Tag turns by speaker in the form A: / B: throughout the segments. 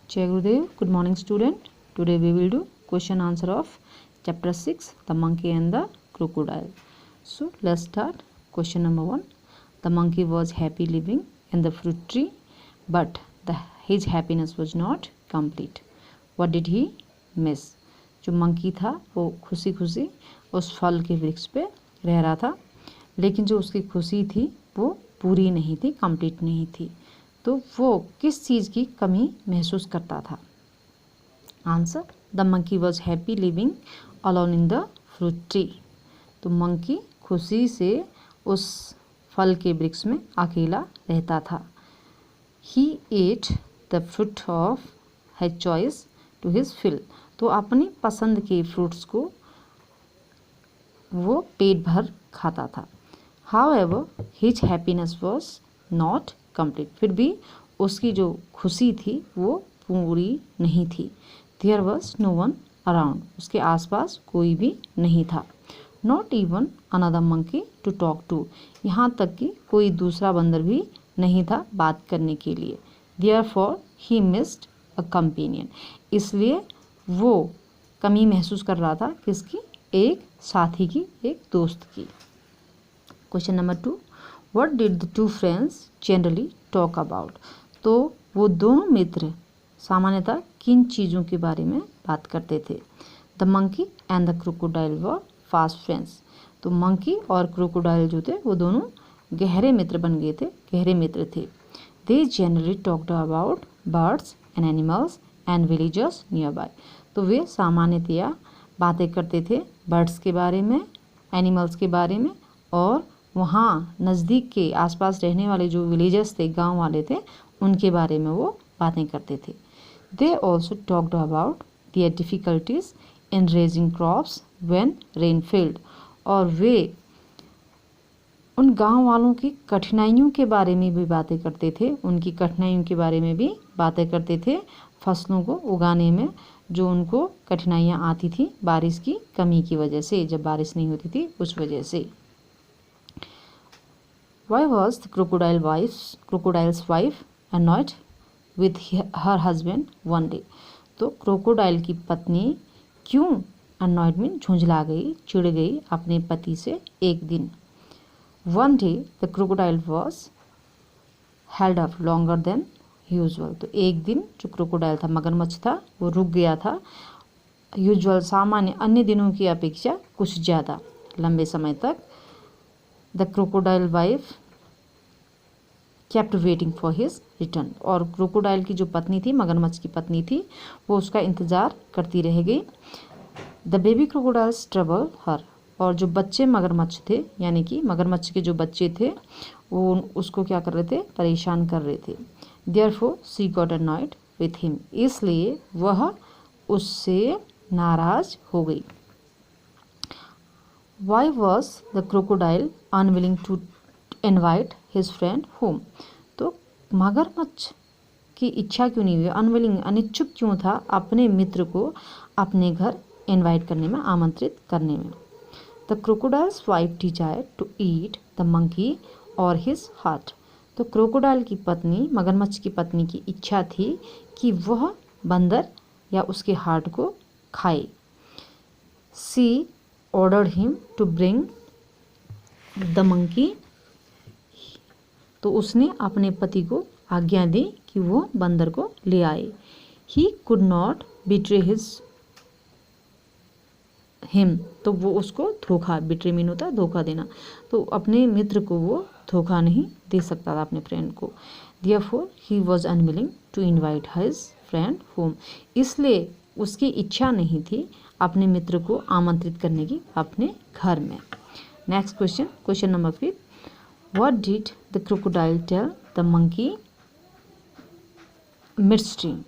A: Jai Gurudev. Good morning, student. Today we will do question answer of chapter 6, the monkey and the crocodile. So let's start. Question number 1. The monkey was happy living in the fruit tree, but his happiness was not complete. What did he miss? जो monkey था वो खुशी खुशी उस फल के वृक्ष पे रह रहा था, लेकिन जो उसकी खुशी थी वो पूरी नहीं थी, कंप्लीट नहीं थी। तो वो किस चीज़ की कमी महसूस करता था? Answer, the monkey was happy living alone in the fruit tree. तो मंकी खुशी से उस फल के वृक्ष में अकेला रहता था। He ate the fruit of his choice to his fill. तो अपनी पसंद के फ्रूट्स को वो पेट भर खाता था। However his happiness was not complete. फिर भी उसकी जो खुशी थी वो पूरी नहीं थी। There was no one around. उसके आसपास कोई भी नहीं था। Not even another monkey to talk to. यहाँ तक कि कोई दूसरा बंदर भी नहीं था बात करने के लिए। Therefore he missed a companion. इसलिए वो कमी महसूस कर रहा था किसकी? एक साथी की, एक दोस्त की। Question number 2. What did the two friends generally talk about? तो वो दोनों मित्र सामान्यतः किन चीज़ों के बारे में बात करते थे? The monkey and the crocodile were fast friends. तो मंकी और क्रोकोडाइल जो थे वो दोनों गहरे मित्र बन गए थे, गहरे मित्र थे। They generally talked about birds and animals and villagers near by. तो वे सामान्यतया बातें करते थे बर्ड्स के बारे में, एनिमल्स के बारे में, और वहाँ नज़दीक के आसपास रहने वाले जो विलेजर्स थे, गांव वाले थे, उनके बारे में वो बातें करते थे। They also talked about their difficulties in raising crops when rain failed. और वे उन गांव वालों की कठिनाइयों के बारे में भी बातें करते थे, उनकी कठिनाइयों के बारे में भी बातें करते थे, फसलों को उगाने में जो उनको कठिनाइयाँ आती थी बारिश की कमी की वजह से, जब बारिश नहीं होती थी उस वजह से। Why was the crocodile's wife annoyed with her husband one day? तो क्रोकोडाइल की पत्नी क्यों annoyed में झुंझला गई, चिढ़ गई अपने पति से एक दिन? One day the crocodile was held up longer than usual. तो एक दिन जो क्रोकोडाइल था, मगरमच्छ था, वो रुक गया था यूजुअल, सामान्य अन्य दिनों की अपेक्षा कुछ ज़्यादा लंबे समय तक। The crocodile wife kept waiting for his return. और क्रोकोडाइल की जो पत्नी थी, मगरमच्छ की पत्नी थी, वो उसका इंतज़ार करती रह गई। द बेबी क्रोकोडाइल्स ट्रबल हर। और जो बच्चे मगरमच्छ थे, यानी कि मगरमच्छ के जो बच्चे थे, वो उसको क्या कर रहे थे? परेशान कर रहे थे। Therefore she got annoyed with him. इसलिए वह उससे नाराज हो गई। Why was the crocodile unwilling to invite his friend home? तो मगरमच्छ की इच्छा क्यों नहीं हुई? अनविलिंग, अनिच्छुक क्यों था अपने मित्र को अपने घर इनवाइट करने में, आमंत्रित करने में? The crocodile's wife desired to eat the monkey or his heart. तो क्रोकोडाइल की पत्नी, मगरमच्छ की पत्नी की इच्छा थी कि वह बंदर या उसके हार्ट को खाए। She ordered him to bring the monkey. तो उसने अपने पति को आज्ञा दी कि वो बंदर को ले आए। He could not betray him. तो वो उसको धोखा, बिट्रे मीन होता है धोखा देना, तो अपने मित्र को वो धोखा नहीं दे सकता था अपने फ्रेंड को। Therefore he was unwilling to invite his friend home. इसलिए उसकी इच्छा नहीं थी अपने मित्र को आमंत्रित करने की अपने घर में। Next question, question number 5. What did the crocodile tell the monkey mid stream?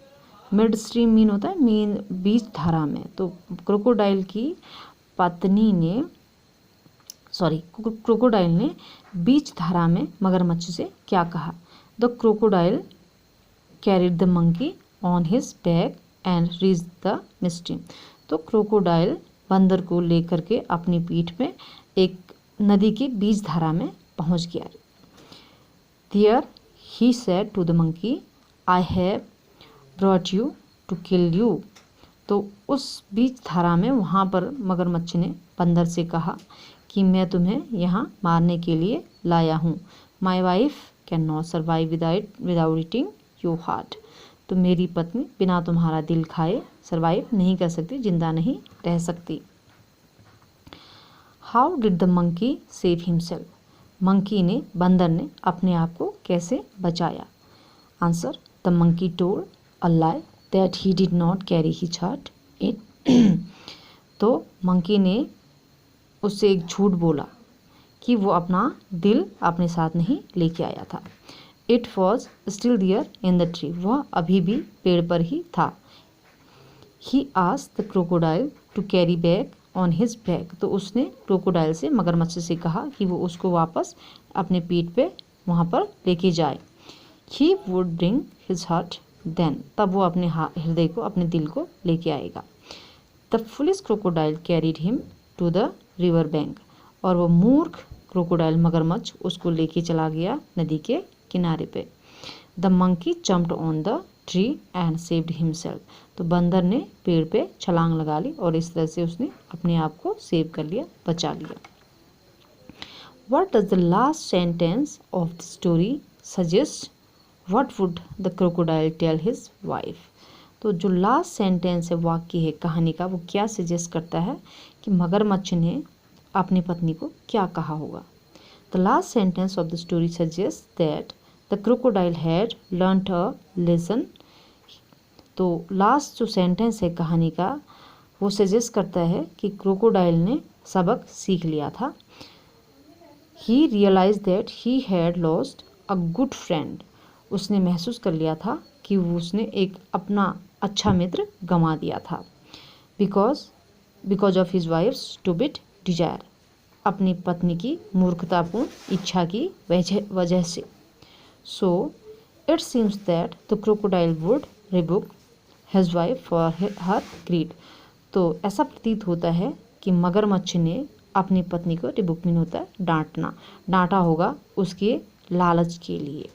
A: Mid stream mean होता है मीन बीच धारा में। तो क्रोकोडाइल की पत्नी ने, क्रोकोडाइल ने बीच धारा में मगरमच्छ से क्या कहा? The crocodile carried the monkey on his back and reach the mid stream. तो क्रोकोडाइल बंदर को लेकर के अपनी पीठ में एक नदी के बीच धारा में पहुंच गया। There he said to the monkey, I have brought you to kill you. तो उस बीच धारा में वहाँ पर मगरमच्छ ने बंदर से कहा कि मैं तुम्हें यहाँ मारने के लिए लाया हूँ। My wife can not survive without eating your heart. तो मेरी पत्नी बिना तुम्हारा दिल खाए सर्वाइव नहीं कर सकती, जिंदा नहीं रह सकती। How did the monkey save himself. Monkey ने, बंदर ने अपने आप को कैसे बचाया। Answer, the monkey told a lie that he did not carry his heart in. तो मंकी ने उससे एक झूठ बोला कि वो अपना दिल अपने साथ नहीं लेके आया था। It was still there in the tree. वह अभी भी पेड़ पर ही था। He asked the crocodile to carry back on his back. तो उसने क्रोकोडाइल से, मगरमच्छ से कहा कि वो उसको वापस अपने पीठ पे वहाँ पर लेके जाए। He would bring his heart then. तब वो अपने हृदय को, अपने दिल को लेके आएगा। The foolish crocodile carried him to the river bank. और वो मूर्ख क्रोकोडाइल, मगरमच्छ, उसको लेके चला गया नदी के किनारे पे। The monkey jumped on the tree and saved himself. तो बंदर ने पेड़ पे छलांग लगा ली और इस तरह से उसने अपने आप को सेव कर लिया, बचा लिया। What does the last sentence of the story suggest? What would the crocodile tell his wife? तो जो लास्ट सेंटेंस है, वाक्य है कहानी का, वो क्या सजेस्ट करता है कि मगरमच्छ ने अपनी पत्नी को क्या कहा होगा। The last sentence of the story suggests that the crocodile had learnt a lesson. तो लास्ट जो सेंटेंस है कहानी का, वो सजेस्ट करता है कि क्रोकोडाइल ने सबक सीख लिया था। He realize that he had lost a good friend. उसने महसूस कर लिया था कि उसने एक अपना अच्छा मित्र गंवा दिया था। Because of his wife's stupid desire. अपनी पत्नी की मूर्खतापूर्ण इच्छा की वजह से। So it seems that the crocodile would rebuke his wife for her greed. तो ऐसा प्रतीत होता है कि मगरमच्छ ने अपनी पत्नी को, रिबुक मीन होता है डांटा होगा, उसके लालच के लिए।